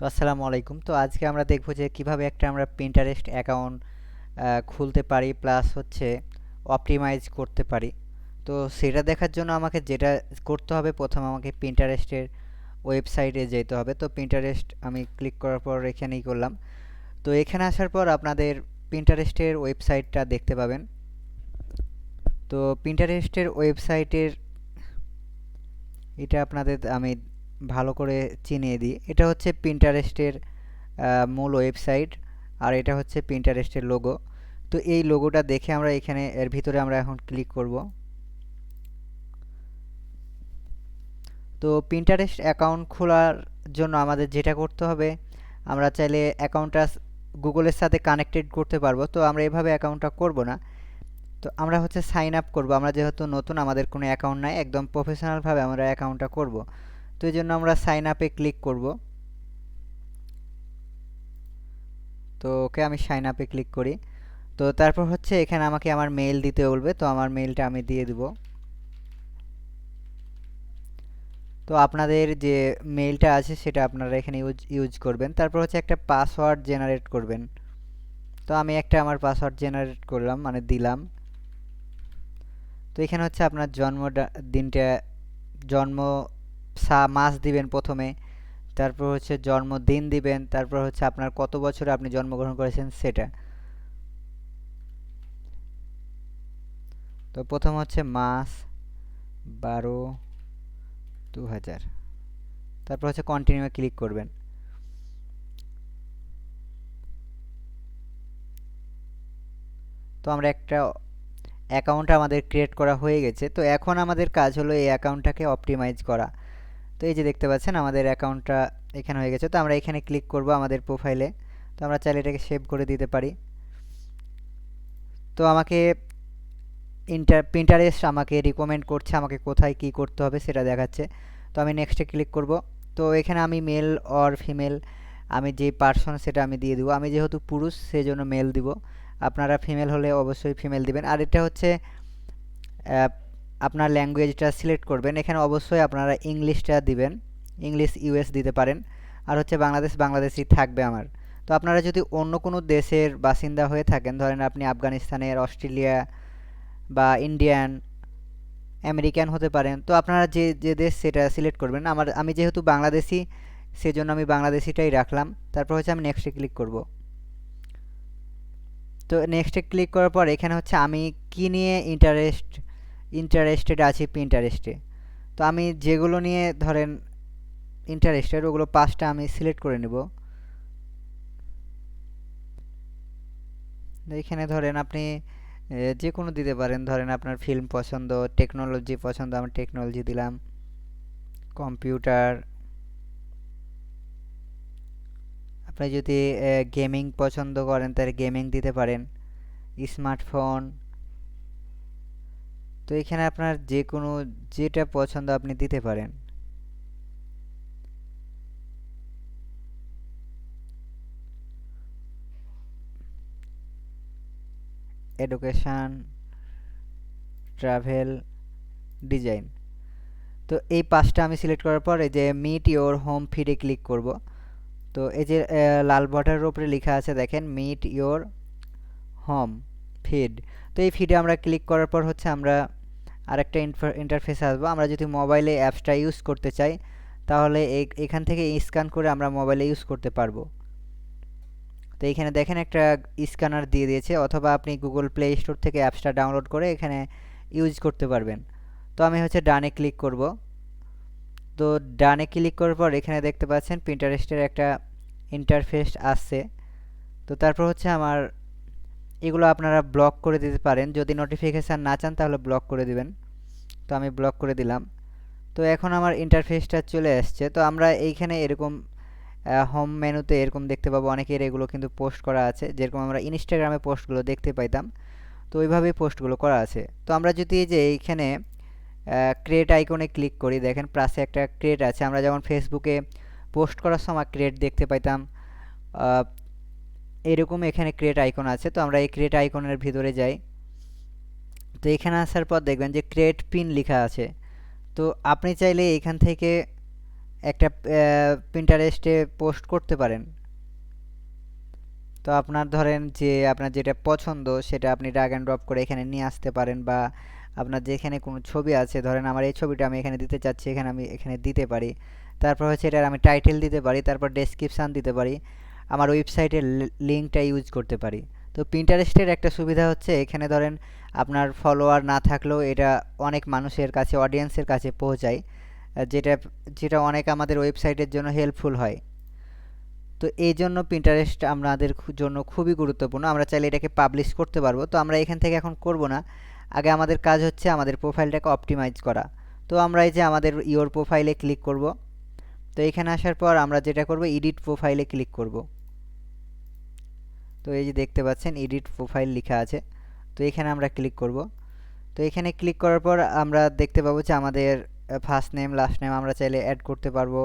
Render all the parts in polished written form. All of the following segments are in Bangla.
তো আসসালামু আলাইকুম। তো আজকে আমরা দেখব যে কিভাবে একটা আমরা Pinterest অ্যাকাউন্ট খুলতে পারি প্লাস হচ্ছে অপটিমাইজ করতে পারি। তো সেটা দেখার জন্য আমাকে যেটা করতে হবে, প্রথমে আমাকে Pinterest এর ওয়েবসাইটে যেতে হবে। তো Pinterest আমি ক্লিক করার পর এখানেই করলাম। তো এখানে আসার পর আপনাদের Pinterest এর ওয়েবসাইটটা দেখতে পাবেন। তো Pinterest এর ওয়েবসাইটের এটা আপনাদের আমি ভালো করে চিনিয়ে দিই। এটা হচ্ছে Pinterest এর মূল ওয়েবসাইট, আর এটা হচ্ছে Pinterest এর লোগো। তো এই লোগোটা দেখে আমরা এখানে এর ভিতরে আমরা এখন ক্লিক করব। তো Pinterest অ্যাকাউন্ট খোলার জন্য আমাদের যেটা করতে হবে, আমরা চাইলে অ্যাকাউন্টটা গুগলের সাথে কানেক্টেড করতে পারবো। তো আমরা এভাবে অ্যাকাউন্টটা করব না। তো আমরা হচ্ছে সাইন আপ করব। আমরা যেহেতু নতুন, আমাদের কোনো অ্যাকাউন্ট নাই, একদম প্রফেশনালভাবে আমরা অ্যাকাউন্টটা করব। তো এই জন্য আমরা সাইন আপে ক্লিক করব। তো ওকে, আমি সাইন আপে ক্লিক করি। তো তারপর হচ্ছে এখানে আমাকে আমার মেইল দিতে বলবে। তো আমার মেইলটা আমি দিয়ে দিব। তো আপনাদের যে মেইলটা আছে সেটা আপনারা এখানে ইউজ করবেন। তারপর হচ্ছে একটা পাসওয়ার্ড জেনারেট করবেন। তো আমি একটা আমার পাসওয়ার্ড জেনারেট করলাম, মানে দিলাম। তো এখানে হচ্ছে আপনার দিনটা, জন্ম মাস দিবেন প্রথমে। তারপর হচ্ছে জন্মদিন দিবেন। তারপর হচ্ছে আপনার কত বছরে আপনি জন্মগ্রহণ করেছেন সেটা। তো প্রথম হচ্ছে মাস 12/2000। তারপর হচ্ছে কন্টিনিউ ক্লিক করবেন। তো আমরা একটা অ্যাকাউন্ট আমাদের ক্রিয়েট করা হয়ে গেছে। তো এখন আমাদের কাজ হলো এই অ্যাকাউন্টটাকে অপটিমাইজ করা। তো এই যে দেখতে পাচ্ছেন আমাদের অ্যাকাউন্টটা এখানে হয়ে গেছে। তো আমরা এখানে ক্লিক করব আমাদের প্রোফাইলে। তো আমরা চাইলে এটাকে সেভ করে দিতে পারি। তো আমাকে Pinterest আমাকে রিকমেন্ড করছে আমাকে কোথায় কি করতে হবে সেটা দেখাচ্ছে। তো আমি নেক্সটে ক্লিক করব। তো এখানে আমি মেল অর ফিমেল, আমি যে পার্সন সেটা আমি দিয়ে দিব। আমি যেহেতু পুরুষ সেজন্য মেল দিব। আপনারা ফিমেল হলে অবশ্যই ফিমেল দিবেন। আর এটা হচ্ছে আপনার ল্যাঙ্গুয়েজটা সিলেক্ট করবেন। এখানে অবশ্যই আপনারা ইংলিশটা দিবেন। ইংলিশ ইউএস দিতে পারেন। আর হচ্ছে বাংলাদেশ, বাংলাদেশই থাকবে আমার। তো আপনারা যদি অন্য কোনো দেশের বাসিন্দা হয়ে থাকেন, ধরেন আপনি আফগানিস্তানের, অস্ট্রেলিয়া বা ইন্ডিয়ান, আমেরিকান হতে পারেন। তো আপনারা যে যে দেশ সেটা সিলেক্ট করবেন। আমি যেহেতু বাংলাদেশি, সেজন্য আমি বাংলাদেশিটাই রাখলাম। তারপর হচ্ছে আমি নেক্সটে ক্লিক করব। তো নেক্সটে ক্লিক করার পর এখানে হচ্ছে আমি কি নিয়ে ইন্টারেস্টেড আছি Pinterest-এ। তো আমি যেগুলো নিয়ে ধরেন ইন্টারেস্টেড, ওগুলো 5টা আমি সিলেক্ট করে নেব। এখানে ধরেন আপনি যে কোনো দিতে পারেন। ধরেন আপনার ফিল্ম পছন্দ, টেকনোলজি পছন্দ, আমি টেকনোলজি দিলাম। কম্পিউটার, আপনি যদি গেমিং পছন্দ করেন তাহলে গেমিং দিতে পারেন। স্মার্টফোন। তো এখানে আপনার যে কোনো যেটা পছন্দ আপনি দিতে পারেন। Education, travel, design. তো এই 5টা আমি সিলেক্ট করার পর এই যে মিট ইওর হোম ফিডে ক্লিক করব। তো এই যে লাল বর্ডারের উপরে লেখা আছে দেখেন, মিট ইওর হোম ফিড। তো এই ফিডে আমরা ক্লিক করার পর হচ্ছে আমরা আরেকটা ইন্টারফেস আসবো। আমরা যদি মোবাইলে অ্যাপসটা ইউজ করতে চাই তাহলে এখান থেকে স্ক্যান করে আমরা মোবাইলে ইউজ করতে পারবো। তো এইখানে দেখেন একটা স্ক্যানার দিয়ে দিয়েছে, অথবা আপনি গুগল প্লে স্টোর থেকে অ্যাপসটা ডাউনলোড করে এখানে ইউজ করতে পারবেন। তো আমি হচ্ছে ডানে ক্লিক করব। তো ডানে ক্লিক করার পর এখানে দেখতে পাচ্ছেন Pinterest-এর একটা ইন্টারফেস আসছে। তো তারপর হচ্ছে আমার এগুলো আপনারা ব্লক করে দিতে পারেন। যদি নোটিফিকেশান না চান তাহলে ব্লক করে দিবেন। তো আমি ব্লক করে দিলাম। তো এখন আমার ইন্টারফেসটা চলে আসছে। তো আমরা এইখানে এরকম হোম মেনুতে এরকম দেখতে পাবো, অনেকের এগুলো কিন্তু পোস্ট করা আছে, যেরকম আমরা ইনস্টাগ্রামে পোস্টগুলো দেখতে পাইতাম। তো ওইভাবেই পোস্টগুলো করা আছে। তো আমরা যদি এই যে এইখানে ক্রিয়েট আইকনে ক্লিক করি, দেখেন প্লাসে একটা ক্রিয়েট আছে। আমরা যেমন ফেসবুকে পোস্ট করার সময় ক্রিয়েট দেখতে পাইতাম, এরকম এখানে ক্রিয়েট আইকন আছে। তো আমরা এই ক্রিয়েট আইকনের ভিতরে যাই। তো এখানে আসার পর দেখবেন যে ক্রিয়েট পিন লেখা আছে। তো আপনি চাইলে এখান থেকে একটা পিন্টারেস্টে পোস্ট করতে পারেন। তো আপনার ধরেন যে আপনার যেটা পছন্দ সেটা আপনি ড্র্যাগ অ্যান্ড ড্রপ করে এখানে নিয়ে আসতে পারেন, বা আপনার যেখানে কোনো ছবি আছে, ধরেন আমার এই ছবিটা আমি এখানে দিতে চাচ্ছি, এখানে আমি এখানে দিতে পারি। তারপর হচ্ছে এটার আমি টাইটেল দিতে পারি, তারপর ডেসক্রিপশান দিতে পারি, আমার ওয়েবসাইটের লিঙ্কটা ইউজ করতে পারি। তো পিন্টারেস্টের একটা সুবিধা হচ্ছে এখানে ধরেন আপনার ফলোয়ার না থাকলেও এটা অনেক মানুষের কাছে, অডিয়েন্সের কাছে পৌঁছায়, যেটা যেটা অনেক আমাদের ওয়েবসাইটের জন্য হেল্পফুল হয়। তো এই জন্য পিন্টারেস্ট আমাদের জন্য খুবই গুরুত্বপূর্ণ। আমরা চাইলে এটাকে পাবলিশ করতে পারবো। তো আমরা এখান থেকে এখন করব না, আগে আমাদের কাজ হচ্ছে আমাদের প্রোফাইলটাকে অপটিমাইজ করা। তো আমরা এই যে আমাদের ইওর প্রোফাইলে ক্লিক করব। তো এখানে আসার পর আমরা যেটা করব, এডিট প্রোফাইলে ক্লিক করব। তো এই যে দেখতে পাচ্ছেন এডিট প্রোফাইল লেখা আছে, তো এখানে আমরা ক্লিক করব। তো এখানে ক্লিক করার পর আমরা দেখতে পাবো যে আমাদের ফার্স্ট নেম লাস্ট নেম আমরা চাইলে অ্যাড করতে পারবো।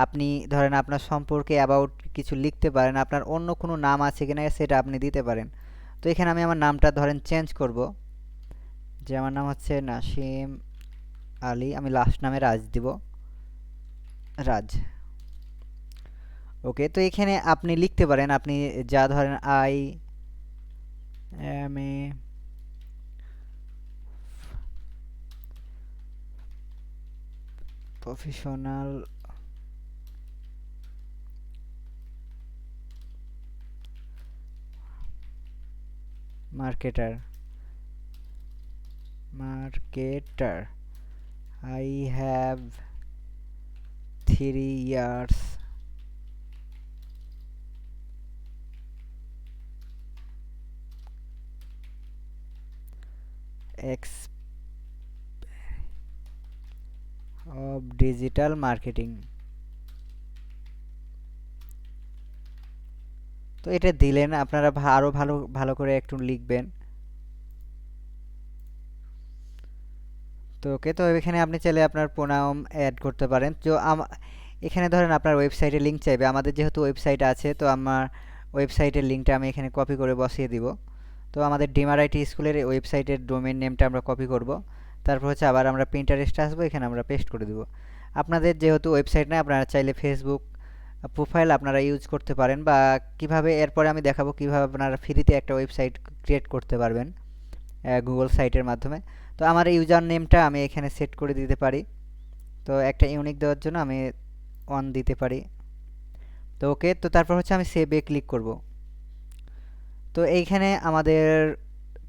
আপনি ধরেন আপনার সম্পর্কে অ্যাবাউট কিছু লিখতে পারেন, আপনার অন্য কোনো নাম আছে কিনা সেটা আপনি দিতে পারেন। তো এখানে আমি আমার নামটা ধরেন চেঞ্জ করব, যে আমার নাম হচ্ছে নাসিম আলী, আমি লাস্ট নামে রাজ দিব, রাজ। ওকে, তো এখানে আপনি লিখতে পারেন, আপনি যা ধরেন I M a professional marketer, marketer, I have 3 years of digital marketing। তো এটা দিলেন, আপনারা আরো ভালো ভালো করে একটু লিখবেন। তো ওকে, তো এখানে আপনি চাইলে আপনার প্রোনাউন অ্যাড করতে পারেন। তো এখানে ধরেন আপনার ওয়েবসাইটের লিঙ্ক চাইবে, আমাদের যেহেতু ওয়েবসাইট আছে তো আমার ওয়েবসাইটের লিঙ্কটা আমি এখানে কপি করে বসিয়ে দিব। তো আমাদের ডিমার আইটি স্কুলের ওয়েবসাইটের ডোমেইন নেমটা আমরা কপি করব। তারপর হচ্ছে আবার আমরা প্রিন্টারেস্টে আসবো, এখানে আমরা পেস্ট করে দেব। আপনাদের যেহেতু ওয়েবসাইট নেই, আপনারা চাইলে ফেসবুক প্রোফাইল আপনারা ইউজ করতে পারেন, বা কিভাবে, এরপরে আমি দেখাবো কিভাবে আপনারা ফ্রিতে একটা ওয়েবসাইট ক্রিয়েট করতে পারবেন গুগল সাইটের মাধ্যমে। তো আমার ইউজার নেমটা আমি এখানে সেট করে দিতে পারি। তো একটা ইউনিক দেওয়ার জন্য আমি 1 দিতে পারি। তো ওকে, তো তারপর হচ্ছে আমি সেভে ক্লিক করব। তো এইখানে আমাদের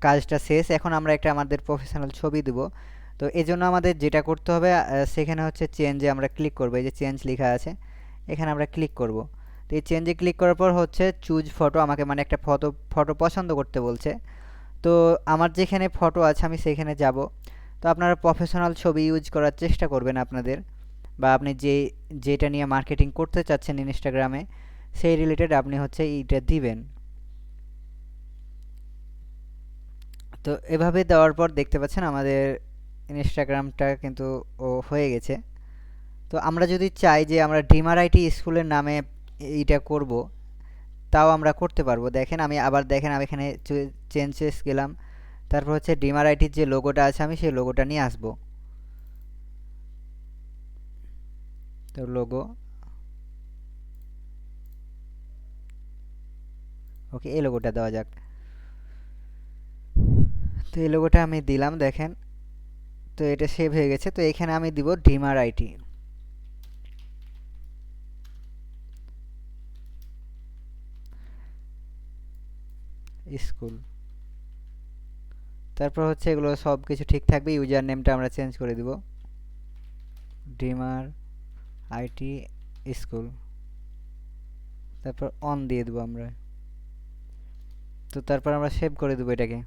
কাজটা শেষ। এখন আমরা একটা আমাদের প্রফেশনাল ছবি দেব। তো এজন্য আমাদের যেটা করতে হবে, সেখানে হচ্ছে চেঞ্জে আমরা ক্লিক করব। এই যে চেঞ্জ লেখা আছে, এখানে আমরা ক্লিক করব। তো এই চেঞ্জে ক্লিক করার পর হচ্ছে চুজ ফটো, আমাকে মানে একটা ফটো পছন্দ করতে বলছে। তো আমার যেখানে ফটো আছে আমি সেখানে যাব। তো আপনারা প্রফেশনাল ছবি ইউজ করার চেষ্টা করবেন আপনাদের, বা আপনি যেটা নিয়ে মার্কেটিং করতে চাচ্ছেন ইনস্টাগ্রামে সেই রিলেটেড আপনি হচ্ছে এইটা দিবেন। তো এভাবে দেওয়ার পর দেখতে পাচ্ছেন আমাদের ইনস্টাগ্রামটা কিন্তু হয়ে গেছে। তো আমরা যদি চাই যে আমরা ডিমার আইটি স্কুলের নামে এইটা করব, তাও আমরা করতে পারবো। দেখেন আমি আবার, দেখেন আমি এখানে চেঞ্জেস গেলাম, তারপর হচ্ছে ডিমার আইটির যে লোগোটা আছে আমি সেই লোগোটা নিয়ে আসবো। তো লোগো, ওকে, এই লোগোটা দেওয়া যাক। তো এই লোগোটা আমি দিলাম, দেখেন। তো এটা সেভ হয়ে গেছে। তো এখানে আমি দিব ডিমার আইটি স্কুল। তারপর হচ্ছে এগুলো সব কিছু ঠিক থাকবে, ইউজার নেমটা আমরা চেঞ্জ করে দিব ডিমার আইটি স্কুল, তারপর অন দিয়ে দেবো আমরা। তো তারপর আমরা সেভ করে দেবো এটাকে।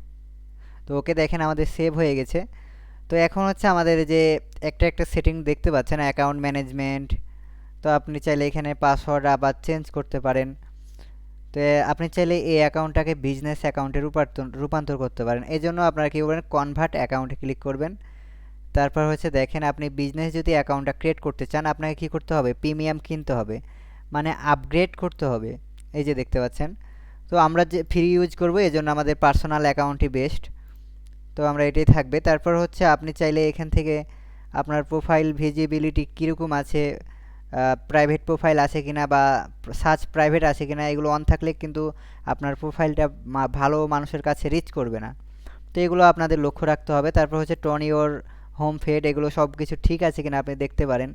তো ওকে, দেখেন আমাদের সেভ হয়ে গেছে। তো এখন হচ্ছে আমাদের যে একটা একটা সেটিং দেখতে পাচ্ছেন, অ্যাকাউন্ট ম্যানেজমেন্ট। তো আপনি চাইলে এখানে পাসওয়ার্ড আবার চেঞ্জ করতে পারেন। তো আপনি চাইলে এই অ্যাকাউন্টটাকে বিজনেস অ্যাকাউন্টে রূপান্তর করতে পারেন। এই জন্য আপনারা কী করবেন, কনভার্ট অ্যাকাউন্টে ক্লিক করবেন। তারপর হচ্ছে দেখেন আপনি বিজনেস যদি অ্যাকাউন্টটা ক্রিয়েট করতে চান, আপনাকে কী করতে হবে, প্রিমিয়াম কিনতে হবে, মানে আপগ্রেড করতে হবে। এই যে দেখতে পাচ্ছেন। তো আমরা যে ফ্রি ইউজ করব, এজন্য আমাদের পার্সোনাল অ্যাকাউন্টই বেস্ট। তো আমরা এটাই থাকবে। তারপর হচ্ছে আপনি চাইলে এখান থেকে আপনার প্রোফাইল ভিজিবিলিটি কীরকম আছে, প্রাইভেট প্রোফাইল আছে কিনা বা সার্চ প্রাইভেট আছে কিনা এগুলো অন থাকলে কিন্তু আপনার প্রোফাইলটা ভালো মানুষের কাছে রিচ করবে না। তো এগুলো আপনাদের লক্ষ্য রাখতে হবে। তারপর হচ্ছে টোন ইওর হোম ফিড, এগুলো সব কিছু ঠিক আছে কিনা আপনি দেখতে পারেন।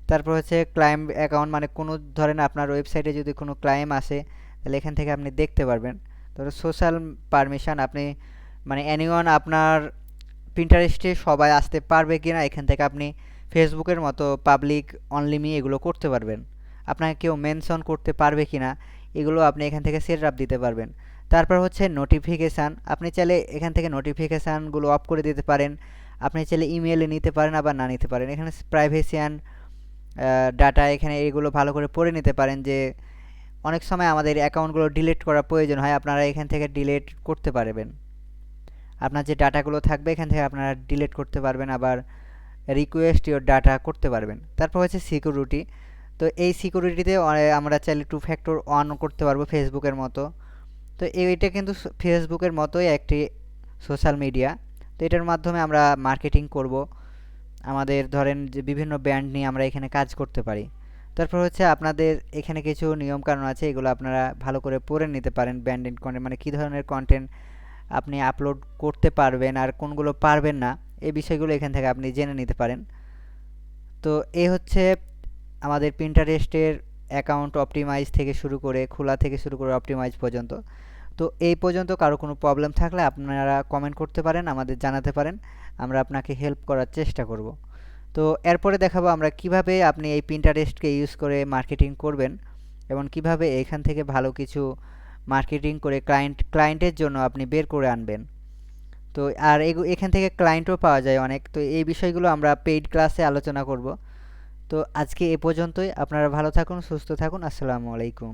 তারপর হচ্ছে ক্লায়েম অ্যাকাউন্ট, মানে কোনো ধরেন আপনার ওয়েবসাইটে যদি কোনো ক্লায়েম আসে তাহলে এখান থেকে আপনি দেখতে পারবেন। তারপর সোশ্যাল পারমিশন, আপনি মানে এনিওয়ান আপনার পিন্টারেস্টে সবাই আসতে পারবে কিনা এখান থেকে আপনি ফেসবুকের মতো পাবলিক অনলি মি এগুলো করতে পারবেন। আপনাকে কেউ মেনশন করতে পারবে কিনা এগুলো আপনি এখান থেকে সেট আপ দিতে পারবেন। তারপর হচ্ছে নোটিফিকেশান, আপনি চাইলে এখান থেকে নোটিফিকেশানগুলো অফ করে দিতে পারেন। আপনি চাইলে ইমেলে নিতে পারেন আবার না নিতে পারেন। এখানে প্রাইভেসি অ্যান্ড ডাটা, এখানে এগুলো ভালো করে পড়ে নিতে পারেন যে অনেক সময় আমাদের অ্যাকাউন্টগুলো ডিলিট করা প্রয়োজন হয়, আপনারা এখান থেকে ডিলিট করতে পারবেন। আপনার যে ডাটাগুলো থাকবে এখান থেকে আপনারা ডিলিট করতে পারবেন, আবার রিকোয়েস্ট ইওর ডাটা করতে পারবেন। তারপর হচ্ছে সিকিউরিটি, তো এই সিকিউরিটিতে আমরা চাইলে 2 ফ্যাক্টর অন করতে পারবো ফেসবুকের মতো। তো এইটা কিন্তু ফেসবুকের মতোই একটি সোশ্যাল মিডিয়া। তো এটার মাধ্যমে আমরা মার্কেটিং করব, আমাদের ধরেন যে বিভিন্ন ব্র্যান্ড নিয়ে আমরা এখানে কাজ করতে পারি। তারপর হচ্ছে আপনাদের এখানে কিছু নিয়মকানুন আছে, এগুলো আপনারা ভালো করে পড়ে নিতে পারেন। ব্র্যান্ডেড কন্টেন্ট মানে কী ধরনের কন্টেন্ট আপনি আপলোড করতে পারবেন আর কোনগুলো পারবেন না, এই বিষয়গুলো এখান থেকে আপনি জেনে নিতে পারেন। তো এই হচ্ছে আমাদের পিন্টারেস্টের অ্যাকাউন্ট অপটিমাইজ থেকে শুরু করে, খোলা থেকে শুরু করে অপটিমাইজ পর্যন্ত। তো এই পর্যন্ত কারো কোনো প্রবলেম থাকলে আপনারা কমেন্ট করতে পারেন, আমাদের জানাতে পারেন, আমরা আপনাকে হেল্প করার চেষ্টা করব। তো এরপরে দেখাবো আমরা কিভাবে আপনি এই পিন্টারেস্টকে ইউজ করে মার্কেটিং করবেন এবং কিভাবে এখান থেকে ভালো কিছু মার্কেটিং করে ক্লায়েন্টের জন্য আপনি বের করে আনবেন। তো আর এখান থেকে ক্লায়েন্টও পাওয়া যায় অনেক। তো এই বিষয়গুলো আমরা পেইড ক্লাসে আলোচনা করব। তো আজকে এ পর্যন্তই। আপনারা ভালো থাকুন, সুস্থ থাকুন। আসসালামু আলাইকুম।